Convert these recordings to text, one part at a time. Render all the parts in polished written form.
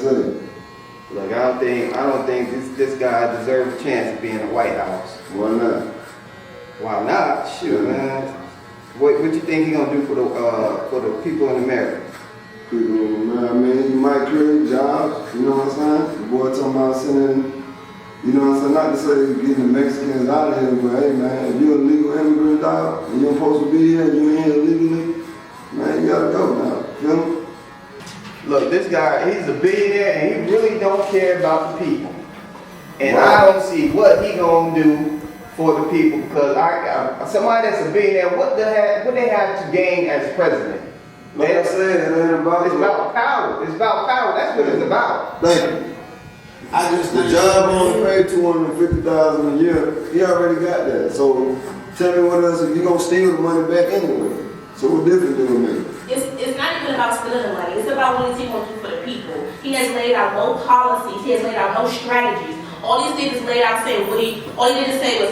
say? Look, I don't think this guy deserves a chance to be in the White House. Why not? Why not? Shoot, man. What you think he gonna do for the people in America? Man, I mean, you might create jobs, you know what I'm saying? The boy talking about sending, you know what I'm saying? Not to say getting the Mexicans out of here, but hey man, if you're a legal immigrant dog, and you're supposed to be here, you're here illegally, man, you gotta go now. Feel me? Look, this guy, he's a billionaire and he really don't care about the people. And I don't see what he gonna do for the people because somebody that's a billionaire, what they have to gain as president? Like I said, it ain't about It's about power. It's about power. That's what it's about. Thank you. The job only paid $250,000 a year. He already got that. So tell me what else? If you gonna steal the money back anyway. So what difference do it make? It's not even about stealing the money. It's about what he going to do for the people. He has laid out no policies. He has laid out no strategies. All these things is laid out saying all he did say was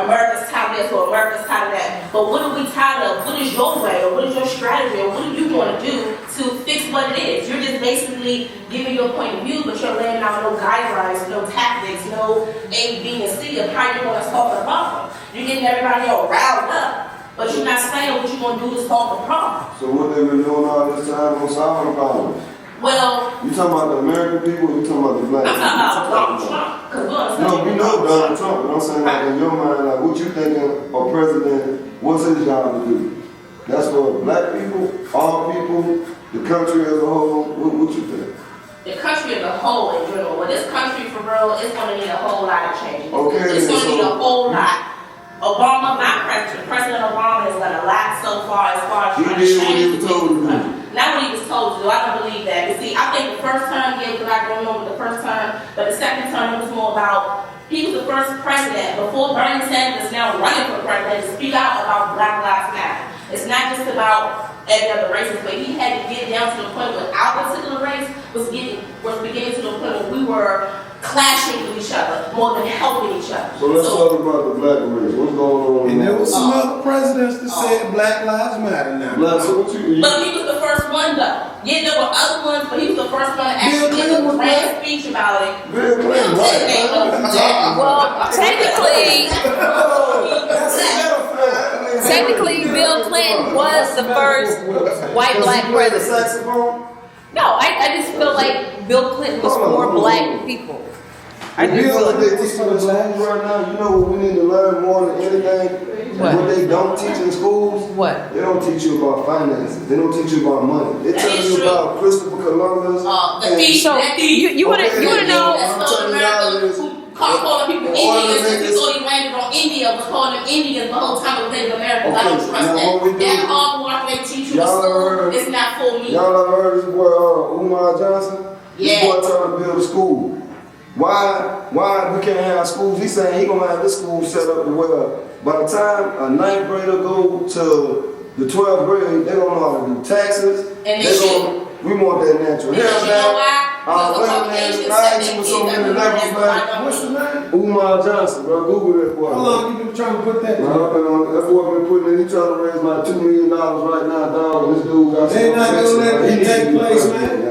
America's tired of this or America's tired of that. But what are we tired of? What is your way or what is your strategy or what do you want to do to fix what it is? You're just basically giving your point of view, but you're laying out no guidelines, no tactics, no A, B, and C of how you're going to solve the problem. You're getting everybody all riled up, but you're not saying what you're going to do to solve the problem. So what they've been doing all this time on solving the problems? Well, you talking about the American people or you talking about the black people? I'm talking about Donald Trump. No, we know Donald Trump, but I'm saying like in your mind, like what you thinking a president, what's his job to do? That's for black people, all people, the country as a whole, what you think? The country as a whole in general. Well, this country for real is going to need a whole lot of change. Okay, it's going to need a whole lot. President Obama has done a lot so far as trying to change the country. Not what he was told to do. I don't believe that. But see, I think the first term, yeah, it was a lot going on with the first term, but the second term it was more about he was the first president before Bernie Sanders is now running for president to speak out about Black Lives Matter. It's not just about every other races, but he had to get down to the point where our particular race was beginning to the point where we were clashing with each other more than helping each other. So let's talk about the black race. What's going on? And there was some other presidents that said Black Lives Matter now. But he was the first one though. Yeah, there were other ones, but he was the first one to actually give a grand speech about it. Bill Clinton, well, technically, Bill Clinton was the first white black president. No, I just feel like Bill Clinton was for black people. I do feel like they teach in schools right now. You know what we need to learn more than anything? What they don't teach in schools? What? They don't teach you about finances. They don't teach you about money. They tell you about Christopher Columbus. So you want to know? Calling people Indians because he thought he landed on India, was calling them Indians the whole time of Native Americans. I don't trust that. That hard work they teach you in school is not for me. Y'all ever heard this boy Umar Johnson? Yeah. This boy trying to build a school. Why we can't have schools? He's saying he gonna have this school set up to where by the time a 9th grader go to the 12th grade, they don't know how to do taxes. And we want that natural. You know why? What's the name? Umar Johnson, bro. Google that boy. How long you been trying to put that? That boy been putting in. He trying to raise like $2 million right now, dog. And this dude got. They not gonna let it take place, man.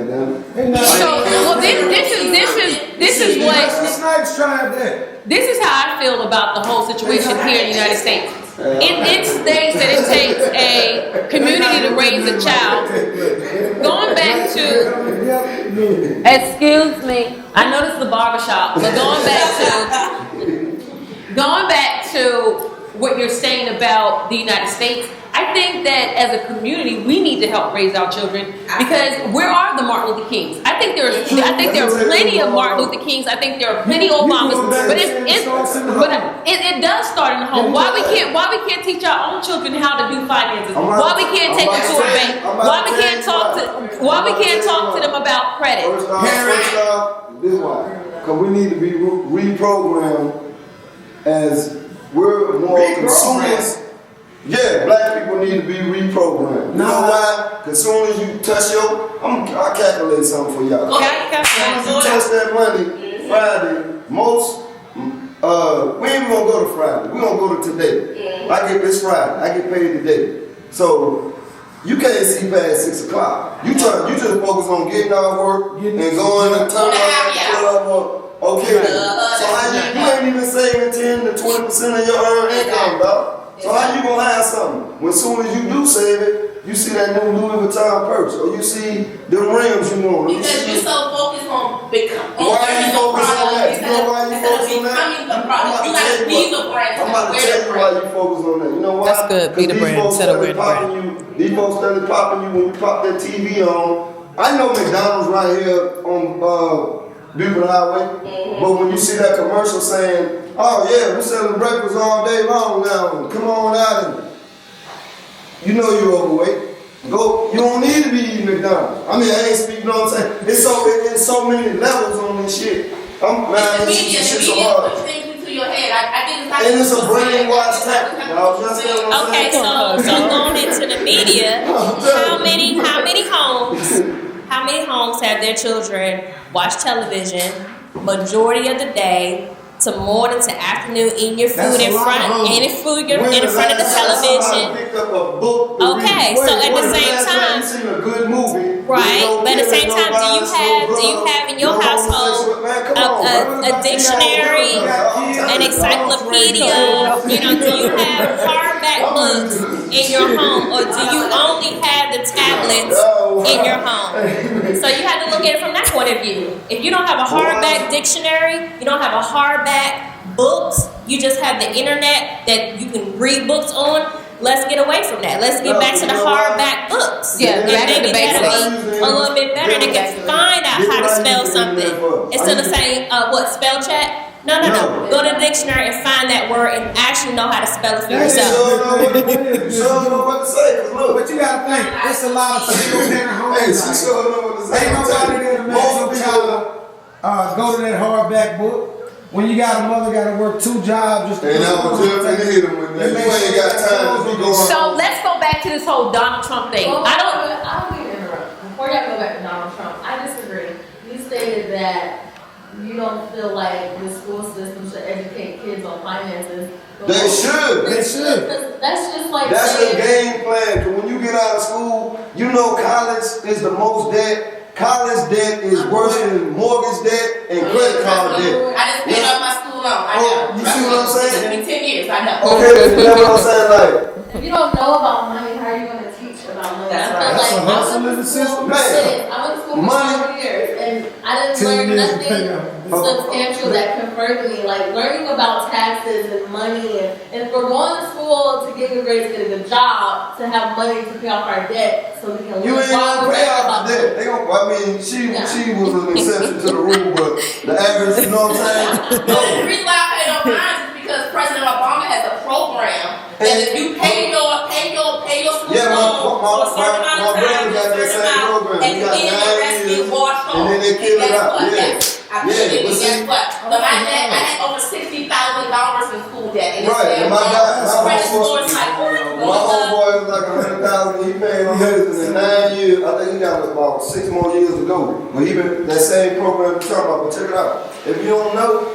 This is how I feel about the whole situation here in the United States. It states that it takes a community to raise a child. Going back to, excuse me, I know this is the barbershop, but going back to what you're saying about the United States, I think that as a community we need to help raise our children because where are the Martin Luther Kings? I think there are plenty of Martin Luther Kings. I think there are plenty of Obamas, but it does start in the home. Why we can't teach our own children how to do finances? Why we can't take them to a bank? Why we can't talk to them about credit? First off, this is why. Because we need to be reprogrammed as we're more consumers. Yeah, black people need to be reprogrammed. You know why? Because as soon as you touch I'll calculate something for y'all. As soon as you touch that money, Friday, we ain't even gonna go to Friday. We're gonna go to today. I get this Friday. I get paid today. So you can't see past 6 o'clock. You just focus on getting out of work and going and turning out the club. Okay, so how you ain't even saving 10 to 20% of your earned income, dog. So how you gonna have something when soon as you do save it, you see that new Louis Vuitton purse, or you see the rims you want? Because you're so focused on becoming. Why are you focused on that? You know why you focused on that? The product. You gotta be the brand. I'm about to tell you why you focus on that. You know why? That's good. Be the brand instead of wear the brand. These folks started popping you when you pop that TV on. I know McDonald's right here on Beaver Highway, but when you see that commercial saying, "Oh yeah, we're selling breakfast all day long now, and come on out," and you know you're overweight. Go. You don't need to be eating McDonald's. I mean, I ain't speaking. You know what I'm saying? It's so many levels on this shit. Man, this shit's so hard. To your head. I think it's and it's a brainwash tactic, y'all. Okay, so going into the media, how many homes have their children watch television majority of the day to morning to afternoon, eating your food in front of the television? Okay, so at the same time, right? But at the same time, do you have in your household a dictionary, an encyclopedia? You know, do you have hardback books in your home, or do you only have the tablets in your home? So you have to look at it from that point of view. If you don't have a hardback dictionary, you don't have a hardback books, you just have the internet that you can read books on. Let's get away from that. Let's get back to the hardback books. Yeah, back to the that'll basics. be a little bit better. They can find out how to spell something instead of saying spell check. No. Go to the dictionary and find that word and actually know how to spell it for yourself. You sure know what to say. Cause look, But you gotta think, it's a lot of single parent homes. hey, she sure know what to say. Ain't nobody there to make your child go to that hardback book. When you got a mother gotta work 2 jobs just to and I was just finna hit him with that. You ain't got time to be going. So let's go back to this whole Donald Trump thing. Well, I don't. mean to interrupt. Before y'all go back to Donald Trump, I disagree. You stated that you don't feel like the school system should educate kids on finances. They should. That's just like That's the saying, game plan. Cause when you get out of school, you know college is the most debt. College debt is worse than mortgage debt and credit card debt. I just paid off my school loan. I know. You see what I'm saying? It took me 10 years. I know. Okay, that's what I'm saying. Like, if you don't know about money, how are you going to teach about money? That's I right. feel That's a hustle in the system. Man. I went to school for 4 years and I didn't 10 learn years to nothing pay off. substantial that converted me. Like learning about taxes and money and for going to school to get good grades, get a good job, to have money to pay off our debt so we can you ain't while gonna we're pay off about the debt. They gonna. I mean, she was an exception to the rule, but the average, you know what I'm saying? No, the reason why I paid off mine is because President Obama has a program that if you pay your school loan for a certain amount of time, and you get the rest be washed off. And then they kill it out. Guess what? But my dad, I had over $60,000 in school debt. And Right, and my credit score is like homeboy was like 100,000. He paid on his in 9 years. I think he got about 6 more years to go. But even that same program you're talking about, but check it out. If you don't know,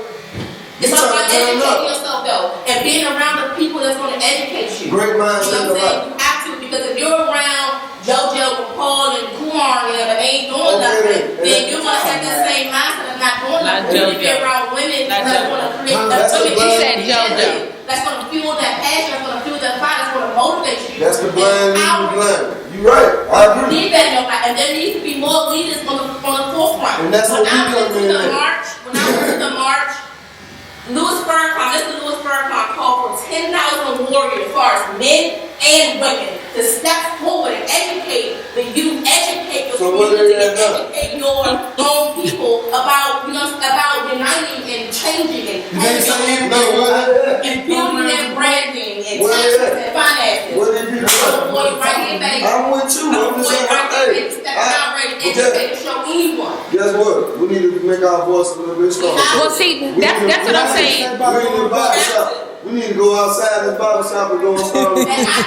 it's all about educating yourself though, and being around the people that's going to educate you. Great minds You know what I'm saying? You have to, because if you're around JoJo, Paul, and Kumar and them, and they ain't doing nothing, then you're going to have that same mindset of not doing nothing. If you're around women that's going to create that's going to fuel that passion, that's going to fuel that fire, that's going to motivate you. That's the blind leading blind. You're right. I agree. Need that in your life, and there needs to be more leaders on the forefront. And that's when what we I went come to in the at. march, Mr. Louis Farrakhan called for 10,000 warriors, as far as men and women, to step forward and educate the youth, educate your community, and educate your own people about, about uniting and changing and building their branding and taxes and finances. Right here, baby. I'm with you. I'm just saying, guess what? We need to make our voice a little bit stronger. Well, see, that's what I'm saying. We need to go outside this barber shop and go and start. And I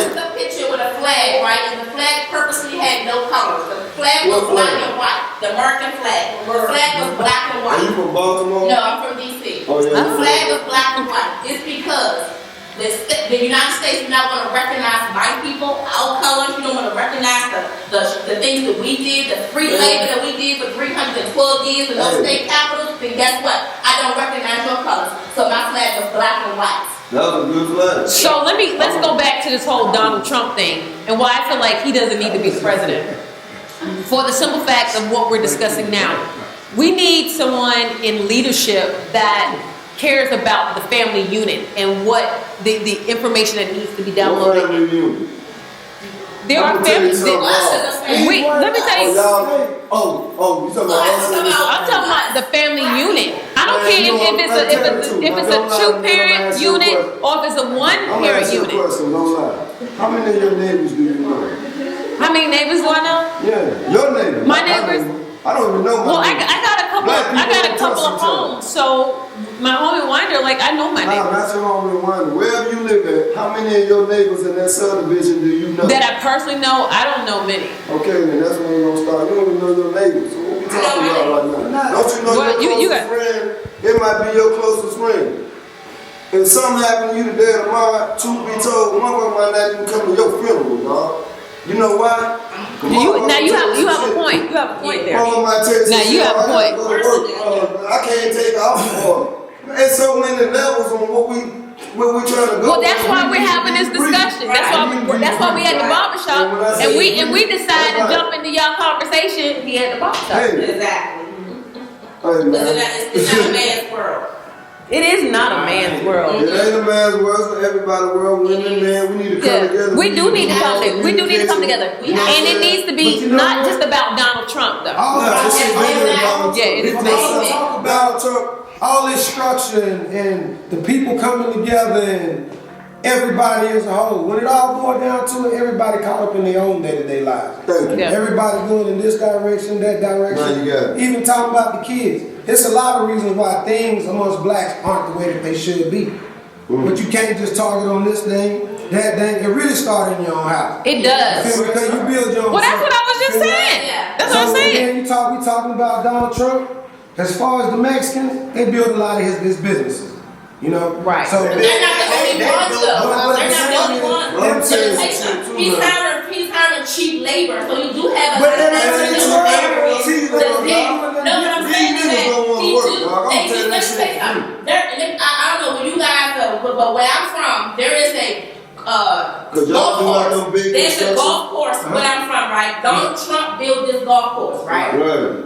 took a picture with a flag, right? And the flag purposely had no colors. The flag was black and white. The American flag. The flag was black and white. Are you from Baltimore? No, I'm from DC. Oh, yeah. The flag was black and white. It's because The United States do not want to recognize white people, our colors. You don't want to recognize the things that we did, the free labor that we did for 312 years in those state capitals. Then guess what? I don't recognize your colors. So my flag was black and white. That was a good flag. So let's go back to this whole Donald Trump thing and why I feel like he doesn't need to be the president. For the simple fact of what we're discussing now. We need someone in leadership that cares about the family unit and what the information that needs to be downloaded. There are families that let me tell you. You talking about I'm talking about the family unit. I don't care if it's a 2-parent unit or if it's a 1-parent unit. How many of your neighbors do you know? How many neighbors do I know? Yeah, your neighbors. My neighbors. I don't even know my Well, I neighbors. got a couple of homes, so my home in Winder, like I know my neighbors. That's your home in Winder. Wherever you live at, how many of your neighbors in that subdivision do you know? That I personally know, I don't know many. Okay, then that's when we're gonna start. You don't even know your neighbors. So what we talking about right now? Don't you know Well, your you closest friend? It might be your closest friend. If something happened to you today or tomorrow, truth be told, motherfucker might not even come to your funeral, dog. You know why? Now you have a point. You have a point there. Now you have a point. I can't take off for. There's so many levels on what we trying to go. Well, that's why we're having this discussion. That's why we at the barbershop and we decided to jump into y'all conversation here at the barbershop. Exactly. It's not a man's world. It is not a man's world. It ain't a man's world, it's everybody's world. Women, man, we need to come together. We do need to come together. We do need to come together. And it needs to be not just about Donald Trump, though. Talk about Trump, all this structure and the people coming together and everybody as a whole. When it all boils down to it, everybody caught up in their own day-to-day lives. Thank you. Yeah. Everybody going in this direction, that direction. Now you got it. Even talking about the kids. It's a lot of reasons why things amongst blacks aren't the way that they should be. But you can't just target on this thing, that thing. It really started in your own house. It does. Because you build your own. Well, that's what I was just saying. That's what I'm saying. We talking about Donald Trump. As far as the Mexicans, they build a lot of his businesses. You know? Right. So They're not the only ones, though. They're not the only ones. He's hiring cheap labor, so you do have a lot of areas. No, what I'm saying is that let me say something. I don't know where you guys are, but where I'm from, there is a golf course. There's a golf course where I'm from, right? Donald Trump built this golf course, right?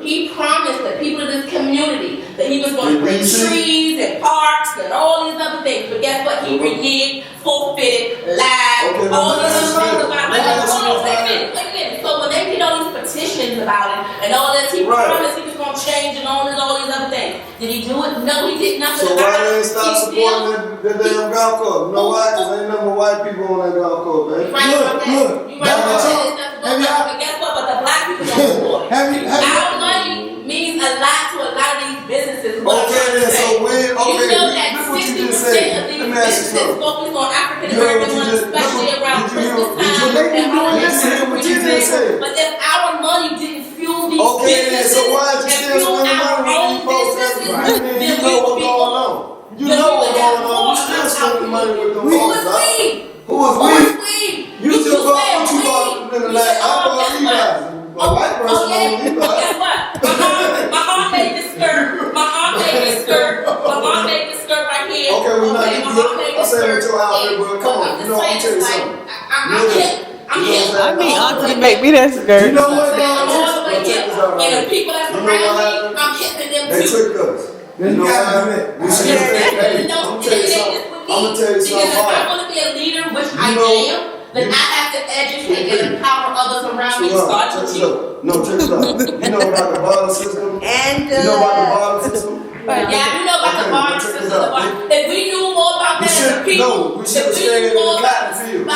He promised the people of this community that he was going to bring trees and parks and all these other things. But guess what? He reneged, forfeited, lied, all these other things about it. So when they did all these petitions about it and all this, he promised he was going to change and all these other things. Did he do it? No, he did nothing. So why they stop supporting the damn golf course? You know why? Because ain't number white people on that golf course, man. Look. But guess what? But the black people don't support it. Our money means a lot to a lot of these businesses. Okay, then, so when, You know that 60% of these businesses focus on African American money, especially around Christmas time and holidays. But if our money didn't fuel these businesses and fuel our own businesses, then we would be on. You know what's going on. You still spending money with them. Who is we? Who is we? You still bought what you bought in the last. I bought you guys. A white person don't need that. Guess what? My mom made this skirt. My mom made this skirt right here. Okay, we're not even good. I said with your outfit, but come on. You know, I'm telling you something. I'm hip. I mean, Auntie make me that skirt. You know what, And the people that's around me, I'm hipping them They too. tricked us. You know what? We should have said, hey, I'm gonna tell you something. Because if I want to be a leader, which I am, then I have to educate and empower others around me to start with you. No, check this out. You know about the barter system? You know about the barter system? Yeah, you know about the barter system. If we knew more about that as a people, we should have stayed in the cotton field.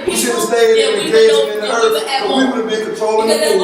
We should have stayed in the engagement in the earth, because we would have been controlling the food.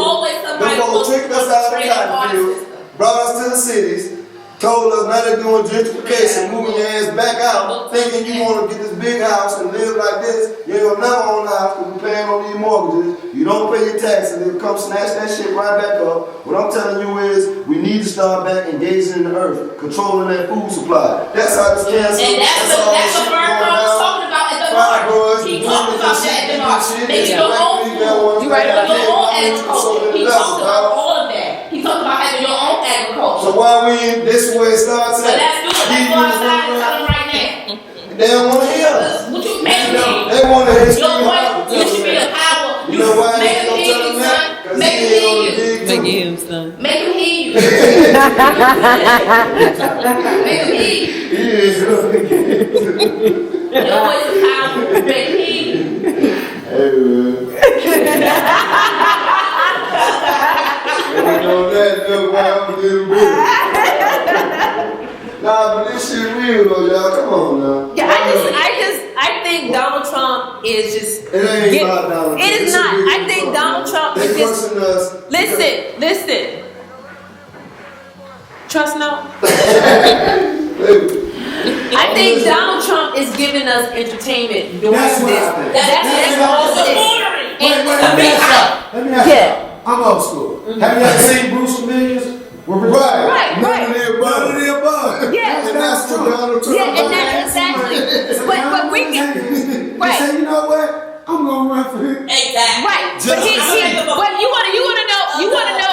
Them folks tricked us out of the cotton field, brought us to the cities, told us now they're doing gentrification, moving your ass back out, thinking you want to get this big house and live like this. You ain't gonna never own a house because you're paying on these mortgages. You don't pay your taxes, they'll come snatch that shit right back up. What I'm telling you is, we need to start back engaging in the earth, controlling that food supply. That's how this cancer. And that's what Barber was talking about. fibroids, He women talked about and that at the shit, march. shit, Making yeah. your own Black people food. want You right about Your own that. agriculture. He talked about all of that. He talked about having your own agriculture. So why we in this way it starts But at? that's good. Let's go outside and tell them right now. They don't want to hear us. What you make me? They want to hear Your voice, you. you should be the power. You know why Make they him don't hear tell you, them that? son. 'Cause Make he him ain't on hear the you. dig Make too. him, son. Make him hear you. Make him hear you. He is. Your voice is powerful. Make him hear you. Hey man. You know that joke, man, I'm a little bit. Nah, but this shit real though, y'all. Come on now. Yeah, I think Donald Trump is just. It ain't about Donald Trump. It is It's a not. big I think fuck, Donald man. Trump They is just. questioning us. Listen. Trust no. I think Donald Trump is giving us entertainment during That's what this. I think. That's what all I it think. is. Wait, let me ask you. Yeah. I'm old school. Have you ever seen Bruce Willis? Right. None of the above. Yeah. And that's what Donald Trump. Yeah, and that exactly. But we can. They Right. say, you know what? I'm gonna run for him. Exactly. Right. But but you wanna know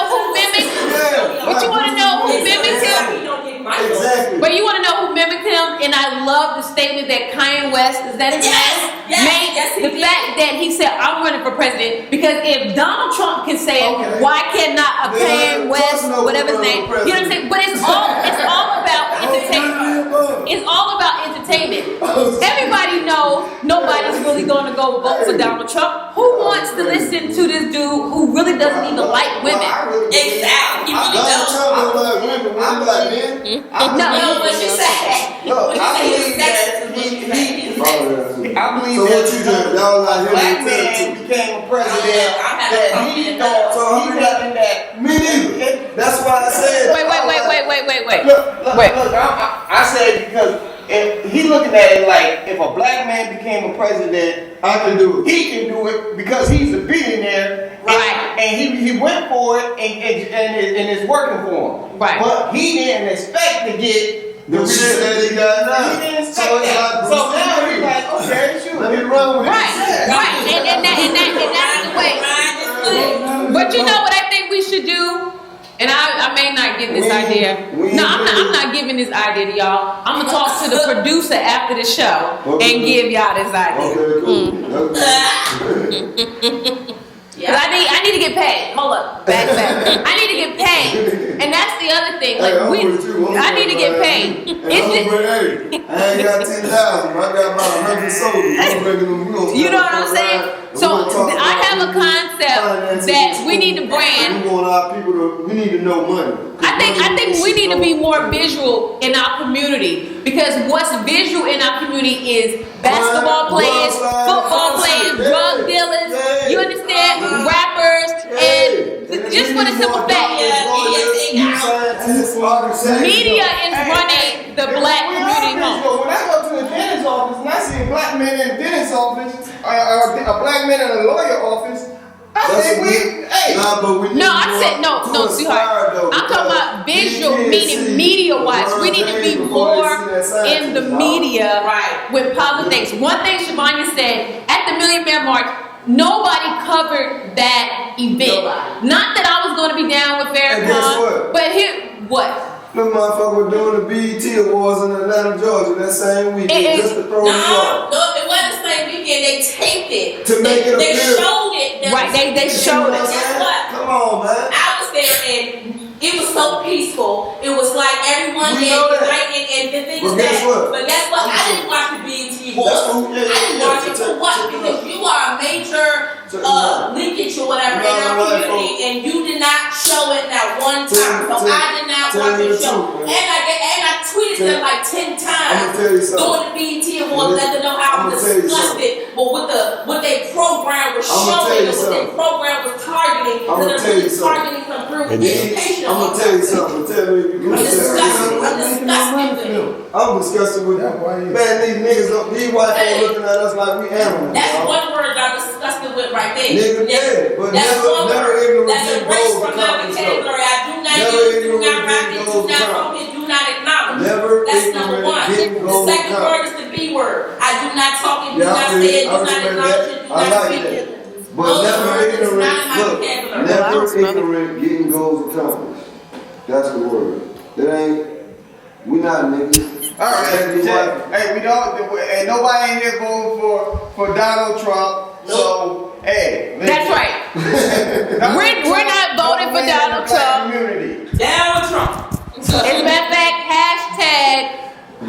who mimicked? Yeah. But you wanna know who mimicked him? Exactly. But you want to know who mimicked him? And I love the statement that Kanye West, is that his name? Made the fact that he said, I'm running for president. Because if Donald Trump can say it, Okay. why cannot a Kanye West, whatever his name? You know what I'm saying? But it's all about entertainment. It's all about entertainment. Everybody knows nobody's really going to go vote for Donald Trump. Who wants to listen to this dude who really doesn't even like women? Exactly. He really Donald does. Trump don't like women. Women like men. No, what you say? Look, What I you believe say? that He's I believe So that what you doing? Y'all like him black to man tell too. became a president that he thought So he wasn't that. Me neither. That's why I said. Wait. Look, I said because if he looking at it like if a black man became a president, I can do it. he can do it because he's a billionaire, Right. And he went for it, and it's working for him. Right. But he didn't expect to get The shit that he got now. He didn't expect So it's that. like So Bruce now Willis. he's like, okay, shoot. Let me run with it. Right. And that's the way. But you know what I think we should do? And I may not give this idea. No, I'm not giving this idea to y'all. I'm gonna talk to the producer after the show and give y'all this idea. Okay, cool. Cause I need to get paid. Hold up, back. I need to get paid, and that's the other thing. Like I need to get paid. I ain't got 10,000. I got about 100 soldiers. You know what I'm saying? So I have a concept that we need to brand. We want our people to. We need to know money. I think we need to be more visual in our community, because what's visual in our community is basketball players, football players, drug dealers. You understand? Rappers, and just for the simple fact, media is running the black community home. When I go to the dentist's office and I see a black man in the dentist's office, or a black man in a lawyer office, I say No, sweetheart. I'm talking about visual, meaning media-wise. We need to be more in the media with positive things. One thing Shavanya said at the Million Man March, nobody covered that event. Not that I was going to be down with Farrakhan, but what? The motherfucker doing the BET Awards in Atlanta, Georgia that same weekend just to throw you off. No, it wasn't the same weekend. They taped it. To make it They appear. showed it. Right, they showed it. Guess what? Come on, man. I was there and it was so peaceful. It was like everyone We there know that. united, and the thing But is guess what? But guess what? I didn't watch the BET Awards. I didn't watch it for what? Because you are a major linkage or whatever in our community, and you did not show it not one time. So I did not watch the show, and I tweeted them like 10 times during the BET Awards, let them know how I'm disgusted. But what their program was showing, and what their program was targeting, that they're really targeting them through education. I'm gonna tell you something. Tell me if you can I'm disgusted. I'm disgusted with it. I'm disgusted with that. Man, these niggas, these white folks looking at us like we animals. That's dog. one word I'm disgusted with right there. Nigga, yeah, but that's never ignorant that's get a race gold from my accomplish vocabulary. I do not Never use, do ignorant not get rock it, do gold not accomplish. focus, do not acknowledge. Never That's ignorant number one. get The gold second accomplish. word is the B word. I do not talk and do not said do I not respect acknowledge that. it, do I not like speak that. it. But Those never words is ignorant, not in my look, vocabulary. never ignorant, getting goals accomplished. That's the word. It ain't, we not niggas. All right, hey, we don't. Ain't nobody in here voting for Donald Trump. So, hey, That's right. We're not voting for Donald Trump. Down with Trump. As a matter of fact, hashtag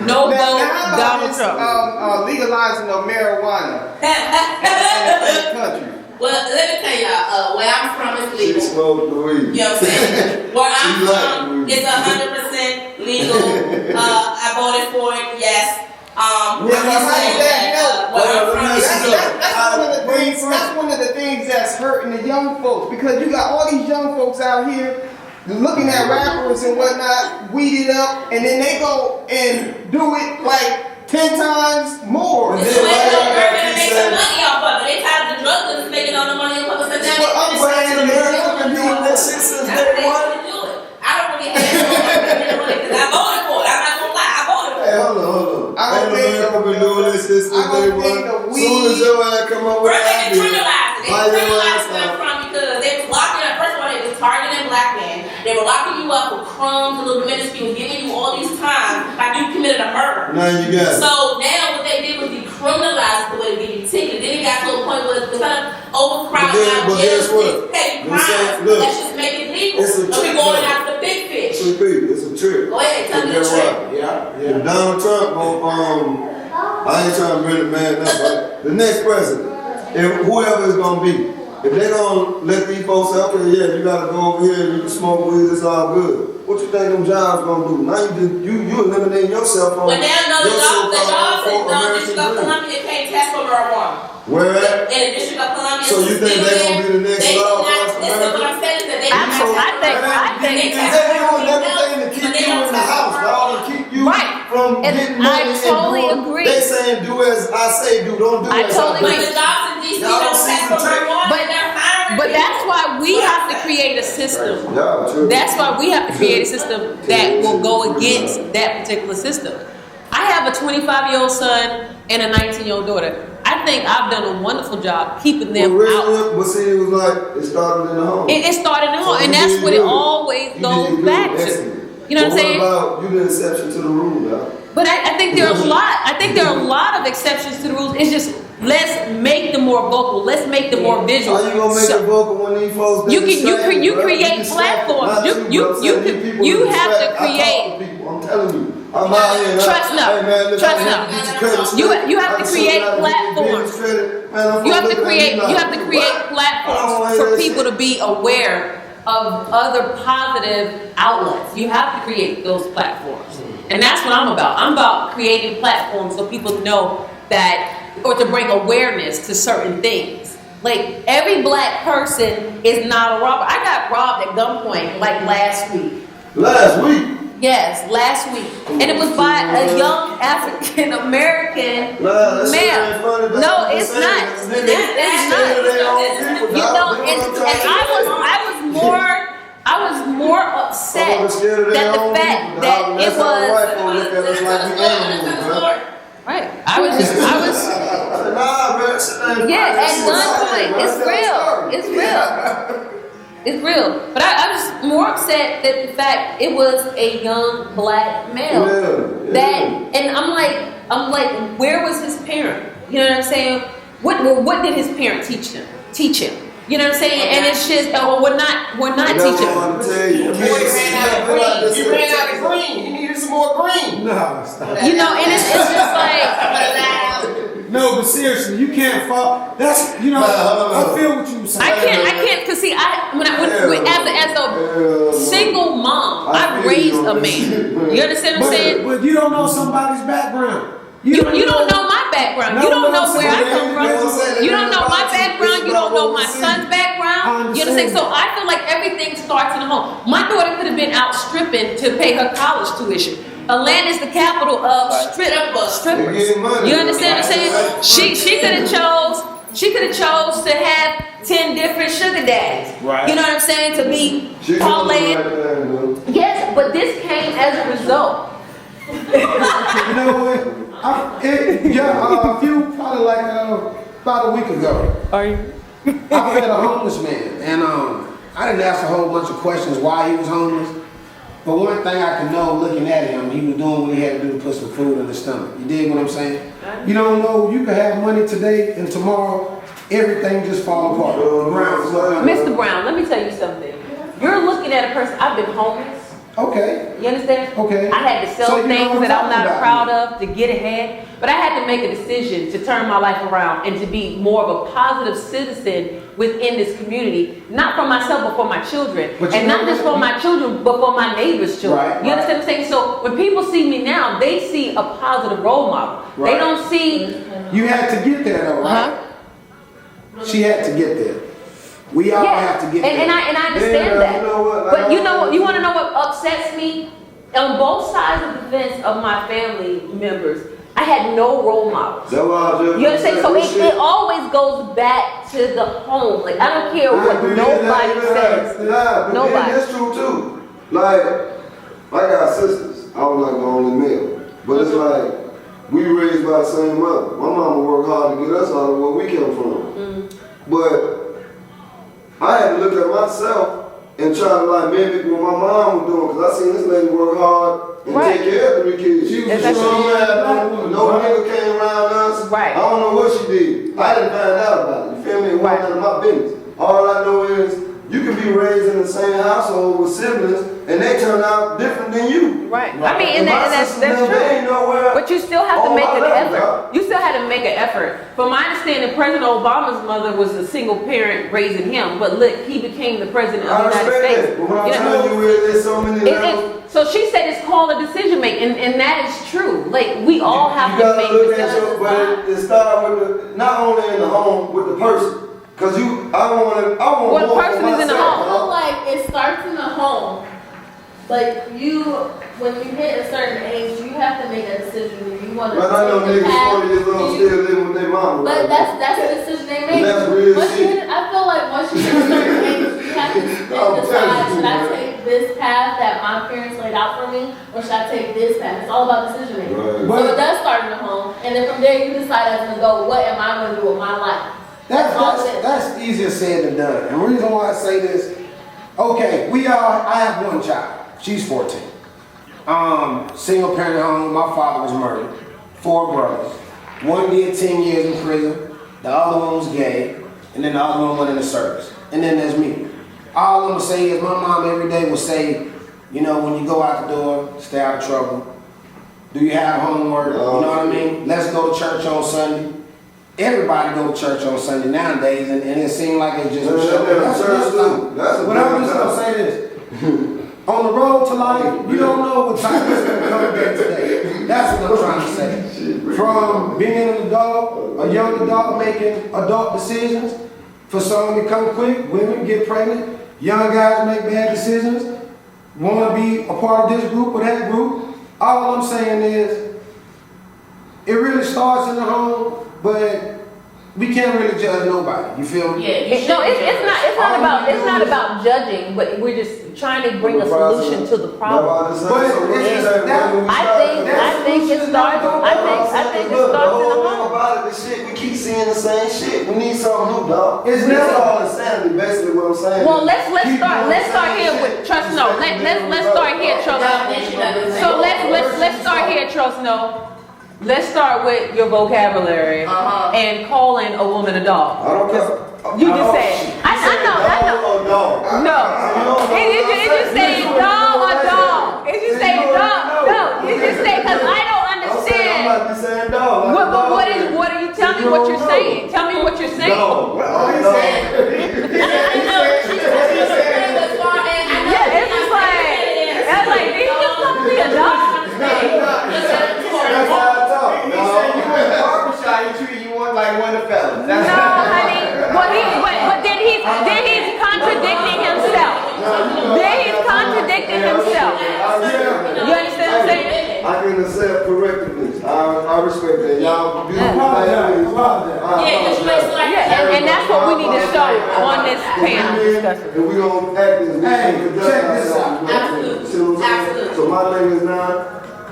no vote Donald Trump. Legalizing of marijuana in the country. Well, let me tell y'all, where I'm from is She legal. smoked the weed. You know what I'm saying? Where I'm She like from weed. is 100% legal. I voted for it, yes. Where I'm from is That's that's one of the things that's hurting the young folks, because you got all these young folks out here looking at rappers and whatnot, weed it up, and then they go and do it like 10 times more. It's the way they're gonna make some money off of it. They tired of the drug dealers making all the money off of it. So now I'm saying America been doing that shit since day one. I don't really have no money because I voted for it. I'm not gonna lie, I voted for it. Hey, hold on. I don't think America been doing this since I day don't think one. the Soon as your ass come up with First, that they idea, criminalized it. They buy your ass criminalized them out. from because they was locking up. First of all, they was targeting black men. They were locking you up for crumbs and little minuscule, giving you all these times like you committed a murder. Now you got it. So now what they did was decriminalize the way to give you tickets. Then it got to a point where it's kind of overcrowded. But guess what? Petty You say, crimes. look, Let's just make it legal. it's a So we trick, going though. after the big fish. It's a trick. Go ahead, tell me the Guess trick. what? If Donald Trump gon' I ain't trying to bring the man up, but the next president, if whoever it's gonna be, if they gonna let these folks say, okay, yeah, you gotta go over here, you can smoke weed, it's all good. What you think them jobs gonna do? Now you eliminating yourself from But now no, the your jobs so-called in the American District of dream. Columbia can't test for marijuana. Where at? In the District of Columbia. So you think they gonna be the next they law do not, across listen, what America? I'm saying is that they I do not think They doing everything to keep you in the house, dog, to keep you Right. from And getting I money totally and doing. agree. They saying do as I say, do. Don't do I as totally I But do. the jobs in DC Y'all don't see test the for trick? marijuana. But- They're hiring But people. that's why we have to create a system. Yeah, true. That's why we have to create a system that will go against that particular system. I have a 25-year-old son and a 19-year-old daughter. I think I've done a wonderful job keeping them out. But see, it was like, it started in the home. It started in home, So and you that's did what it good. always You goes did good. back to. Excellent. You know what I'm But saying? What about you the exception to the rule, dog? But I think there are a lot. I think there are a lot of exceptions to the rules. It's just let's make them more vocal. Let's make them more visual. How you gonna make So- it vocal when these folks You been can- you distracted, you bro? create Been distracted. platforms. Not You- bro. you- I'm you saying can- these people you been have to distracted. I create- talk to people. I'm telling you. I'm out here. and Trust no. Hey man, look, Trust I no. have to get your credit straight. You have I to can create show you how to get your platforms. business credit. Man, I'm You have to looking at create. like, You have to create what? I don't platforms wanna hear for that people shit. to be aware of other positive outlets. You have to create those platforms, and that's what I'm about. I'm about creating platforms so people know that, or to bring awareness to certain things. Like every black person is not a robber. I got robbed at gunpoint like last week. Last week. Yes, last week, and it was by a young African American Nah, that shit male. ain't funny, dog. No, I'm it's saying, not. niggas It's scared not. of their own people, You dog. know, That's and what I'm trying to I was more upset Motherfuckers scared of their that the own fact people, that dog. it That's how was white folks look at us like we animals, bro. right. I was Nah, bro, shit ain't yeah, funny. at gunpoint. Bro, It's tell a real. story. It's real. It's real. But I was more upset that the fact it was a young black male. Yeah, That yeah. and I'm like, where was his parent? You know what I'm saying? What did his parent teach him? You know what I'm saying? And it's just, we're not That's teaching. what I'm telling you. He ran out of green. He needed some more green. No, stop. You know, and it's just like, No, but seriously, you can't fall. That's I feel what you were saying. I can't, cause see, as a single mom, I raised a man. You understand what I'm saying? But you don't know somebody's background. You don't know my background. No, You don't no, know where I come saying from. You don't know my everybody background. You don't know my is son's I background. You understand? understand. So I feel like everything starts in the home. My daughter could have been out stripping to pay her college tuition. Atlanta is the capital of strippers. They're getting money. You understand what I'm saying? She could have chose to have 10 different sugar daddies. Right. You know what I'm saying? To be She's doing the parlaying. right thing, though. Yes, but this came as a result You know what? A few, probably like about a week ago. Are you? I met a homeless man, and I didn't ask a whole bunch of questions why he was homeless. But one thing I can know looking at him, he was doing what he had to do to put some food in his stomach. You dig what I'm saying? You don't know, you can have money today and tomorrow, everything just fall apart. Mr. Brown, let me tell you something. You're looking at a person, I've been homeless. Okay. You understand? Okay. I had to sell So you know things what I'm that I'm not talking proud about. of to get ahead. But I had to make a decision to turn my life around and to be more of a positive citizen within this community. Not for myself, but for my children. But you And know not just what? for my children, but for my neighbor's children. Right, You understand what I'm saying? So when people see me now, they see a positive role model. Right. They don't see, You had to get there though, right? She had to get there. We all have to get there. and I understand Yeah, that. you know what? But you know what? You want to know what upsets me? On both sides of the fence of my family members, I had no role models. That's why I just You understand? So this shit. it always goes back to the home. Like I don't care what nobody says. Nah, Nobody. That's true too. Like, I got sisters. I was like the only male. But it's like, we raised by the same mother. My mama worked hard to get us out of where we came from. But I had to look at myself and try to like mimic what my mom was doing. Because I seen this lady work hard and Right. take care of 3 kids. She was She a strong had black woman. no nigga came around us. Right. I don't know what she did. I didn't find out about it. You feel me? It wasn't none of my business. All I know is you can be raised in the same household with siblings and they turn out different than you. Right. I mean, and my that's sisters, they true. ain't nowhere. But you still have to all make my an life, effort. dog. You still had to make an effort. From my understanding, President Obama's mother was a single parent raising him. But look, he became the president of I the United respect States. that. But what I'm You know? telling you is there's so many levels. So she said it's called a decision making, and that is true. Like we all have You to gotta make look at decisions. your, but it starts with the, not only in the home, with the person. Cause I want What more for person is in the myself, I home? feel like it starts in the home. Like when you hit a certain age, you have to make a decision. If you want to But I know take the niggas path. 40 years old still living with their mama. But that's the decision they make. And that's real Once you shit. hit, I feel like once you hit a certain age, you have to I'm decide, telling you, should I man. take this path that my parents laid out for me, or should I take this path? It's all about decision making. Right. So it does start in the home, and then from there you decide as an adult, what am I going to do with my life? That's easier said than done. And the reason why I say this, okay, I have one child. She's 14. Single parent home, my father was murdered. 4 brothers. One did 10 years in prison, the other one was gay, and then the other one went in the service. And then there's me. All I'm gonna say is my mom every day would say, you know, when you go out the door, stay out of trouble. Do you have homework? You know what I mean? Let's go to church on Sunday. Everybody go to church on Sunday nowadays, and it seems like it's just a show. But I'm just gonna say this. On the road to life, you don't know what time is gonna come against today. That's what I'm trying to say. From being an adult, a young adult making adult decisions, for some to come quick, women get pregnant, young guys make bad decisions, want to be a part of this group or that group. All I'm saying is, it really starts in the home, but we can't really judge nobody. You feel me? It's not about judging, but we're just trying to bring a solution to the problem. I think it starts in the home. About it, this shit, we keep seeing the same shit. We need something new, dog. It's That's never- all insanity, basically what I'm saying. Well, let's start here with trust no. Let's start here, trust no. So let's start here, trust no. Let's start with your vocabulary and calling a woman a dog. I don't care. You just said. I know. No. It just say dog or dog. It just say dog. No. It just say because I don't understand. I'm about to be saying dog. What are you? Tell me what you're saying. Tell me what you're saying. No. What are you saying? Yeah, it's just like, did you just call me a dog? That's how I talk. He said you went to the barbershop, he treated you like one of the fellas. No, honey. But then he's contradicting himself. Then he's contradicting himself. You understand what I'm saying? I can accept correctively. I respect that. Y'all beautiful. And that's what we need to show on this panel discussion. And we gonna act as we Hey, conduct check this ourselves. out. See what I'm saying? Absolutely. So my thing is now,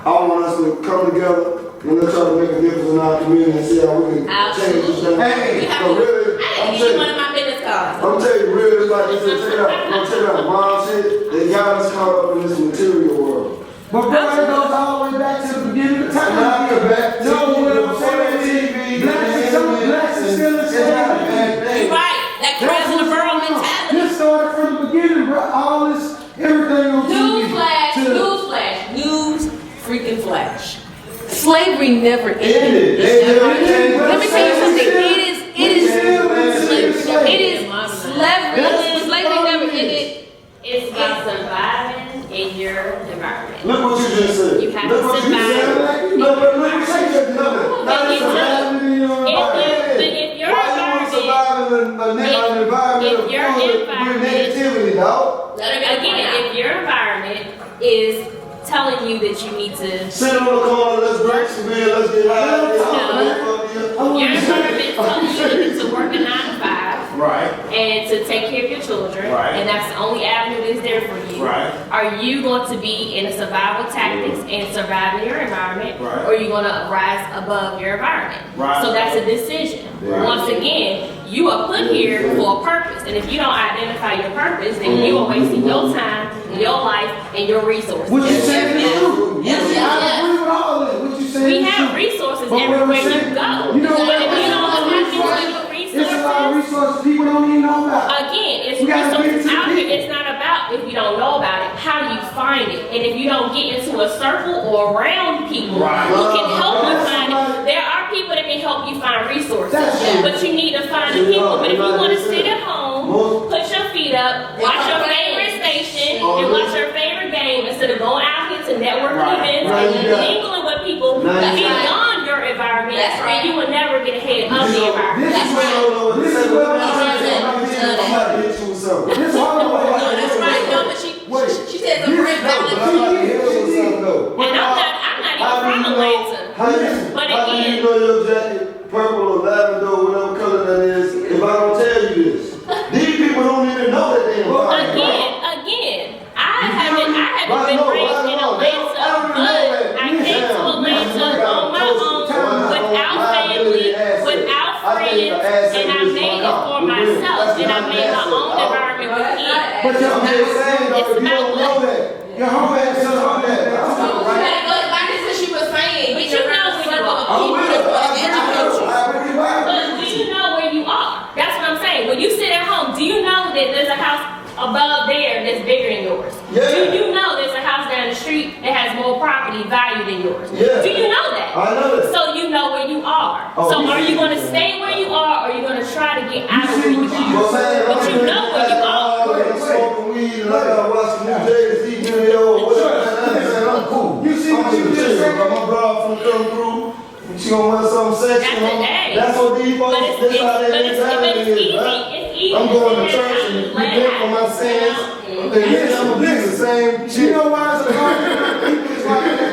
I want us to come together and let's try to make a difference in our community and see how we can change this thing. Hey, So really, I need to give you one of my business cards. I'm telling you, real, it's like this. Check it out. Check it out. Mom shit, they got us caught up in this material world. but bro, it goes all the way back to the beginning of time. Now you're back to No, what I'm saying TV, is, blacks is still the same. You're right. That crabs in the barrel mentality. This started from the beginning, bro. All this, everything on TV. Newsflash, news freaking flash. Slavery never ended. Let me tell you something. Slavery never ended. It's about surviving in your environment. Look what you just said. You have look to what you survive. said. No, but look what you just said. Not If you- surviving in your environment. if your Why you want to survive in an environment if your full environment- with negativity, dog? Again, if your environment is telling you that you need to, Sit on the corner, let's drink some beer, let's get high. your environment is telling you you need to work a 9 to 5. Right. And to take care of your children, Right. and that's the only avenue that's there for you. Right. Are you going to be in a survival tactics and survive in your environment, Right. or are you going to rise above your environment? Right. So that's a decision. Right. Once again, you are put here for a purpose, and if you don't identify your purpose, then you are wasting your time, your life, and your resources. What you saying is true. Yes, yes, I yes. agree with all of it. What you saying We is have true. resources But what I'm everywhere you saying- go. You know So what? if you don't tap into your It's a lot of resources, resources people don't even know about. again, it's We gotta give it resources to the out here. people. It's not about if you don't know about it, how do you find it? And if you don't get into a circle or around people Right. who can help you That's find right. it, there are people that can help you find resources. That's true. But you need to find the people. But if you want to sit at home, put your feet up, watch your favorite station, and watch your favorite game instead of going out here to networking Right. events Right, and you got it. mingling with people That's beyond your environment, That's right. and you will never get ahead of the environment. This is what This is what No, that's right. No, but she said the great balance. And I'm not even from Atlanta. But How do you again, know your jacket purple or lavender or whatever color that is if I don't tell you this? These people don't even know that they again, I haven't been raised in Atlanta, but I came to Atlanta on my own, without family, without friends, and I made it for myself, and I made my own environment within. But I'm just saying though, if you don't know that, your home ass doesn't know that. Like this is what she was saying. But you know when you are. But do you know where you are? That's what I'm saying. When you sit at home, do you know that there's a house above there that's bigger than yours? Yeah. Do you know there's a house down the street that has more property value than yours? Yeah. Do you know that? I know that. So you know where you are. Oh, So you are see. you going to stay where you are, or are you going to try to get out of where you are? But But you know where you are. I'm smoking weed and I gotta watch some New Jersey video or whatever. I'm cool. You see what you just said? My girl finna come through. She gonna want some sex. That's you know? a day. That's what these folks. But This how they mentality is, easy. right? It's easy. I'm going to sit church there and let repent it for my happen. sins. I'm gonna do the same You shit. know why it's a hard people is like that?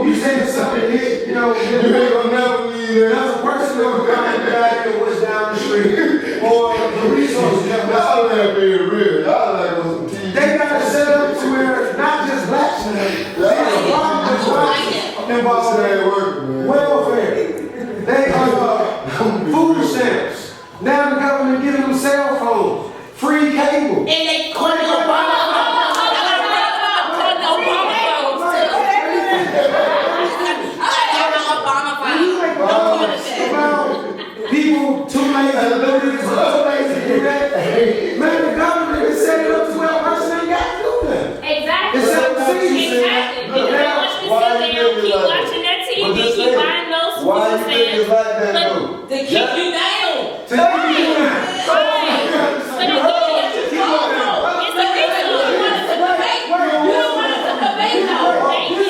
You say something, you know, You ain't gonna never leave there. there's a person who comes down here what's down the street, or the resources that Y'all like being real. Y'all like on some TV. they got to set up to where not just blacks in there, there's a problem with whites involved Shit ain't in working, man. welfare. They food stamps. Now the government giving them cell phones, free cable. And they call it Obama. People too lazy to do this, too lazy to do that. Man, the government is setting up to where a person ain't got to do that. Exactly. It's up to you. Exactly. Because they want you to sit there, keep watching that TV, keep buying those food Why you think stamps. it's like that But though? To keep you down. To keep you down. But again, it's a reason you want us to debate. You don't want us to debate though. Thank you.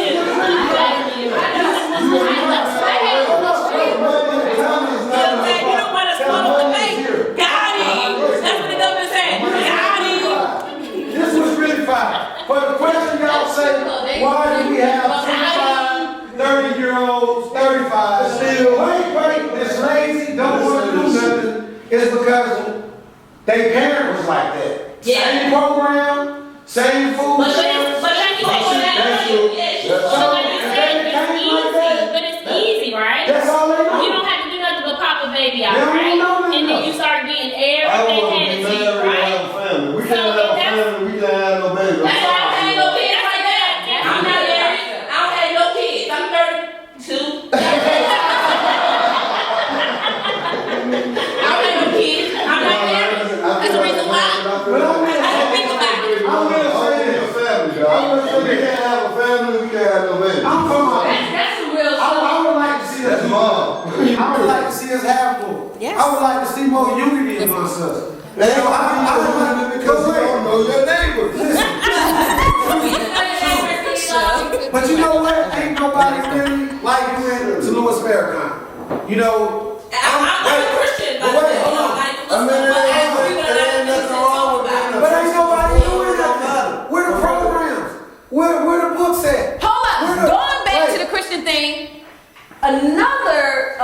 This was really fine. For the question y'all say, why do we have 25, 30-year-olds, 35, still that's lazy, don't want to do nothing, is because their parent was like that. Yeah. Same program, same food. But like you said, That's true. So like you said, we can't have a family, we can't have no baby. I'm from That's some real I stuff. would like to see us That's mom. I would like to see us have more. Yes. I would like to see more unity amongst us. They ain't gonna be because you don't know your neighbors. But you know what? Ain't nobody really like you in to Louis Farrakhan. You know, I'm a Christian, but Wait, hold on. I mean, it ain't nothing wrong with that. but ain't nobody doing nothing. Where the programs? Where the books at? Hold up. Where the- Going back to wait. the Christian thing, another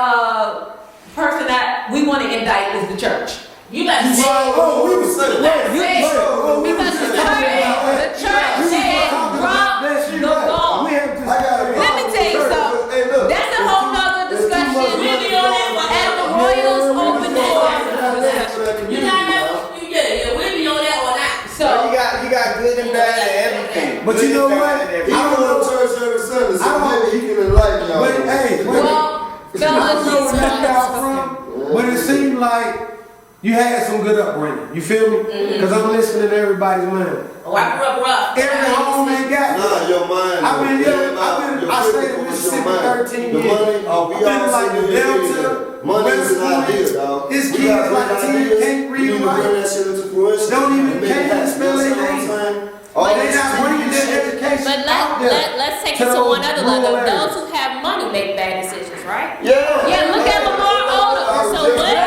person that we want to indict is the church. You better You say said, oh, we was saying, Because the church said drop the ball. We have to. Let me tell you something. Hey, look. That's a whole nother discussion. At the Royals open door. you not never, yeah, we'll be on that or not. So So you got good and bad and everything. But you Good know and what? bad and He everything. go to church every Sunday, so I don't- maybe he can enlighten y'all. But hey, well, I don't know where fellas, that got from, but it seemed like you had some good upbringing. You feel me? Because I'm listening to everybody's mind. Oh, I grew up rough. Every home ain't got. Nah, your mind. I mean, your I stayed in Mississippi 13 the years. money, we I've been all like sitting the in Delta, money is West an idea, Point. dog. This We kid got is like great 10, ideas. can't We read need to right. bring that shit into fruition. Don't even and make can't it happen. spell You their know what I'm name. saying? But they not bringing shit. that education But out there. let's take to it to those one other rural level. areas. Those who have money make bad decisions, right? Yeah, look at Lamar Odom. So what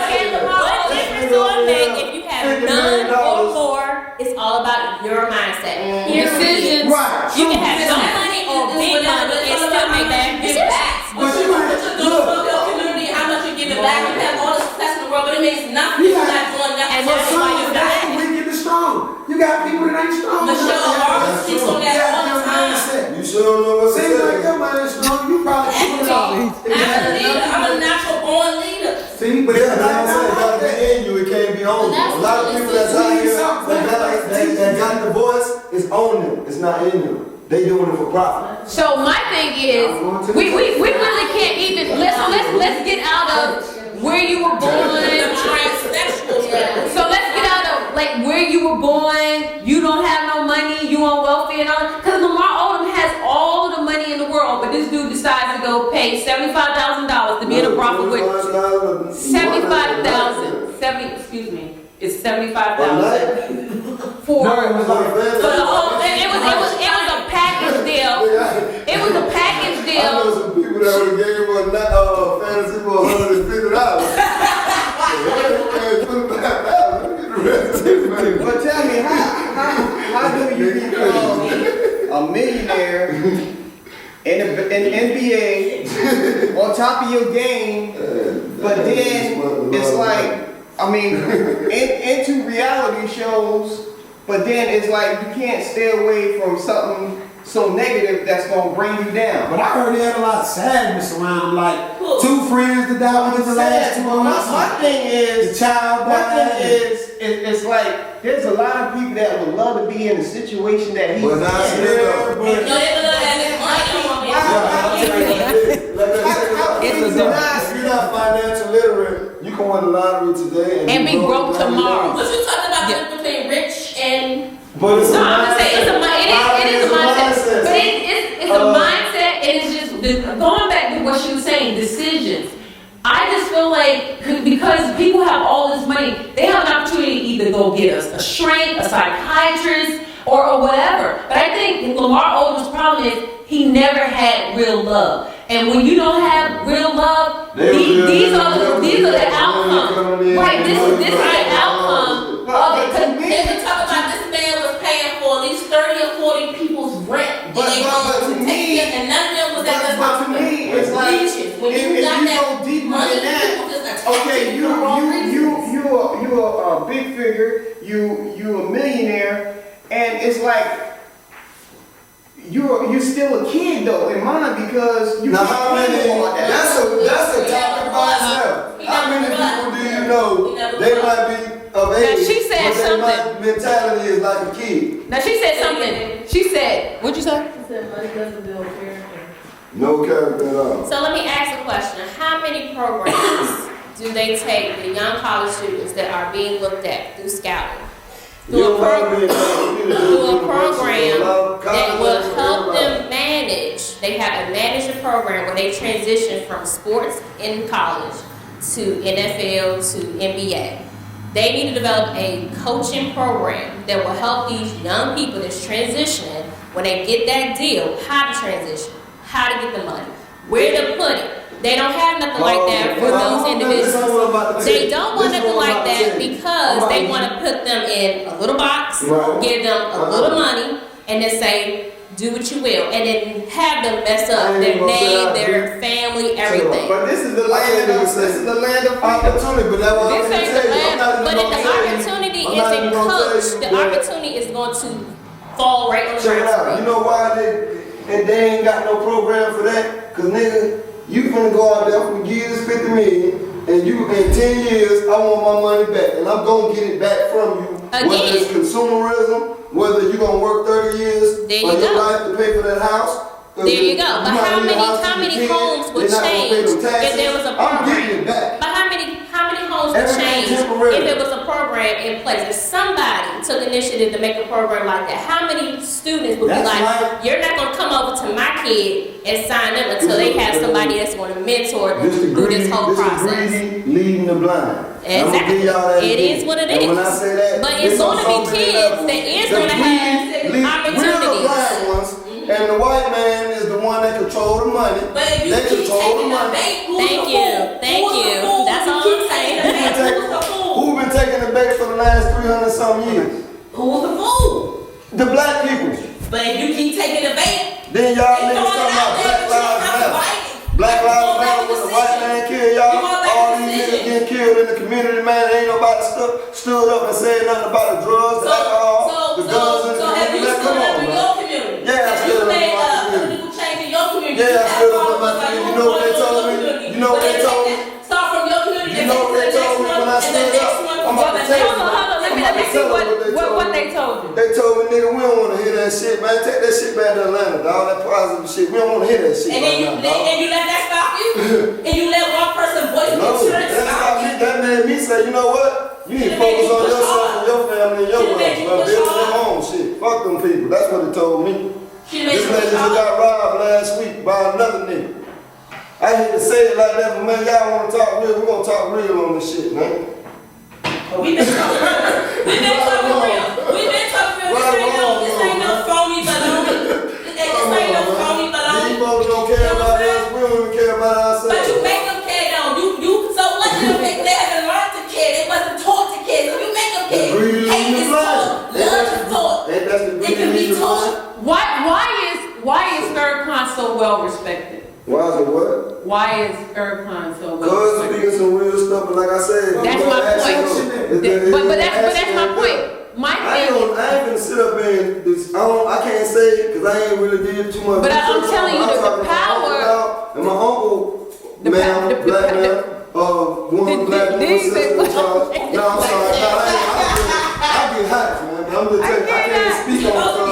difference do it make if you have none or more? It's all about your mindset. Your decisions. Right. You can have no money or big money and still make bad decisions. But you What you're doing for your community, how much you giving back, you have all the success in the world, but it means nothing if you're not doing nothing. And for that's the why community. you're That's the weak and the strong. You got people that ain't strong. Michelle Barber speaks on that all the time. You sure don't know what to Seems like say. your mind is strong. You probably keep it all. I'm a leader, I'm a natural born leader. See, but Yeah, it's like I not said, it gotta like be that. in you, it can't be on you. A lot of people that's out here that got the voice is on them. It's not in them. They doing it for profit. So my thing is, we really can't even let's get out of where you were born. So let's get out of like where you were born. You don't have no money. You on welfare and all. Because Lamar Odom has all of the money in the world, but this dude decides to go pay $75,000 to be in a brothel with 75,000. 70. Excuse me. It's 75,000 for the whole. It was a package deal. It was a package I deal. know some people that would have gave him a fantasy for $150. But tell me, how do you become a millionaire in the NBA on top of your game, but then it's like, I mean, into reality shows, but then it's like you can't stay away from something so negative that's gonna bring you down. But I heard they had a lot of sadness around them, like 2 friends that died within the last 2 months. My thing is, The child my died. thing is, it's like there's a lot of people that would love to be in the situation that he's But not in. still, No, they look at it, if you're not financial literate, you can win the lottery today And be broke tomorrow. What you talking about the difference between rich and But it's No, I'm gonna say it is a mindset, but it's a mindset, and it's just going back to what she was saying, decisions. I just feel like because people have all this money, they have an opportunity to either go get a shrink, a psychiatrist, or whatever. But I think Lamar Odom's problem is he never had real love. And when you don't have real love, these are the outcomes. Right, this is the outcome of it. they can talk about this man was paying for at least 30 or 40 people's rent. But to me, and none of them was at the but to me, it's like leeches. When if you got you that go deeper money, than that, people just attack okay, you for the wrong reasons. you are a big figure, you a millionaire, and it's like you're still a kid though in mine because you Now, can't how many? handle all that. That's a topic by itself. How many people do you know? They might be of age, she said but something. their mentality is like a kid. Now she said something. She said, "What'd you say?" He said money doesn't build character. No character at all. So let me ask a question. How many programs do they take the young college students that are being looked at through scouting? Through a program that will program where they transition from sports in college to NFL to NBA. They need to develop a coaching program that will help these young people that's transitioning, when they get that deal, how to transition, how to get the money, where to put it. They don't have nothing like that for those individuals. They don't want nothing like that because they want to put them in a little box, give them a little money, and then say, do what you will, and then have them mess up their name, their family, everything. But this is the land of opportunity. But that's what This ain't the land, but if the opportunity isn't coached, the opportunity is going to fall right on the Check it out. ground. You know why they ain't got no program for that? Cause nigga, you finna go out there for years, 50 million, and you in 10 years, I want my money back, and I'm gonna get it back from you. Again. Whether it's consumerism, whether you gonna work 30 years There you of your go. life to pay for that house. There you go. But how many homes would change if there was a I'm getting it program? back. But how many homes would Everything change temporary. if there was a program in place? If somebody took initiative to make a program like that, how many students would That's be like, right. you're not gonna come over to my kid and sign up until they have somebody that's gonna mentor them through this whole process? Greedy leading the blind. Exactly. It is what it is. And when I say that, But it's gonna be kids that is gonna have opportunities. And the white man is the one that control the money. But if you They keep control the taking the money. bait, who's Thank the you. fool? Thank Who's the you. fool? That's You all keep I'm taking saying. the bait, who's the fool? Who been taking the bait for the last 300 some years? Who's the fool? The black people. But if you keep taking the bait, Then y'all it's niggas going talking about out there, Black but you don't Lives have to Matter. fight it. Black You Lives won't make Matter a when the white decision. man kill You y'all. won't make All a these niggas decision. getting killed in the community, man. Ain't nobody stood up and said nothing about the drugs, the alcohol, the guns in the so have you community. Man, stood come up on, in man. your community? Yeah, I Have stood you up in made my a community. political change in your community? Yeah, I have stood up in my followers like community. You know what they in your told me? community. You know what But they told me? Start from your community. You know what they told me when I stood up? I'm about to tell you. Hold on. Let me see what they told you. They told me, nigga, we don't want to hear that shit, man. Take that shit back to Atlanta, dog. That positive shit. We don't want to hear that shit And then right now, dog. and you let that stop you? And you let one person voice No, the truth stop you? that made me say, you know what? You need to focus on yourself and your family and your life, man. Build your own shit. Fuck them people. That's what they told me. This lady just got robbed last week by another nigga. I hate to say it like that, but man, y'all want to talk real? We're going to talk real on this shit, man. We been talking real. We been talking real. We been talking real. This ain't no phony baloney. This ain't no phony baloney. These folks don't care about us. We don't even care about ourselves. But you make them care though. You so what they haven't learned to care. They wasn't taught to care. So you make them care. Hate is taught. Love is taught. It can be taught. Why is Farrakhan so well respected? Why is it what? Why is Farrakhan so well Cause respected? speaking some real stuff, but like I said, That's my point. But that's my point. My I thing ain't gonna sit up and I can't say because I ain't really did too much. But I'm research telling on it. you I'm that talking the to my power- uncle and my uncle, The man, pa- black man, one black woman sister in charge. No, I'm sorry, I get hot, man. But I'm just telling you, I can't speak on stuff.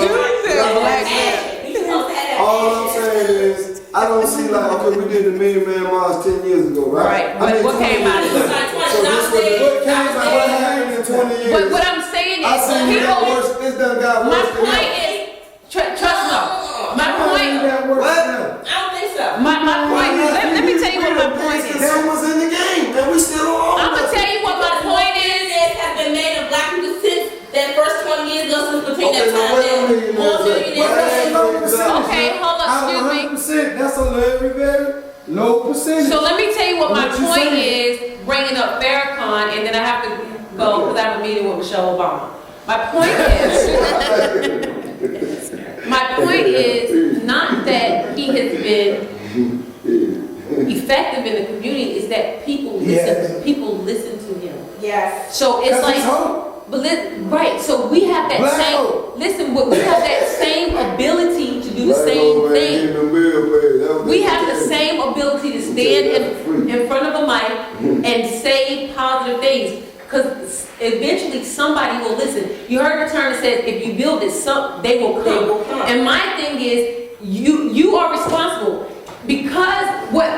All I'm saying is, I don't see like, okay, we did the Million Man March 10 years ago, right? Right. What came out of it? So this was what happened in 20 years. But what I'm saying I is, seen it got worse. This done got my worse than point that. is, trust me. My point. What? I don't think so. My point is. Let me tell you what my point is. That was in the game, and we still on. I'm gonna tell you what my point is. Have been made of black people since that first 20 years ago, since between Okay, that now time. where the millionaires at? Okay, hold up, excuse me. That's a very low percentage. So let me tell you what my What you point saying? is, bringing up Farrakhan, and then I have to go because I have a meeting with Michelle Obama. My point is not that he has been effective in the community, is that people listen. People listen to him. Yes. So it's like, That's his hope. but right. So we have that Black same. hope. Listen, we have that same ability to do the same thing. We have the same ability to stand in front of a mic and say positive things, because eventually somebody will listen. You heard the term that says, if you build it, they will come. And my thing is, you are responsible, because what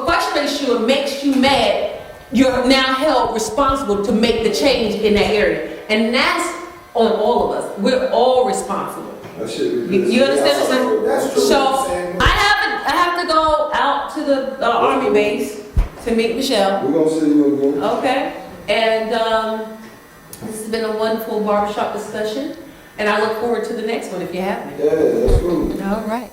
frustrates you and makes you mad, you're now held responsible to make the change in that area, and that's on all of us. We're all responsible. You understand what I'm saying? That's true. So I have to go the Army base to meet Michelle. We're gonna see you again. Okay, and this has been a wonderful barbershop discussion, and I look forward to the next one if you have me. Yeah, that's cool. All right.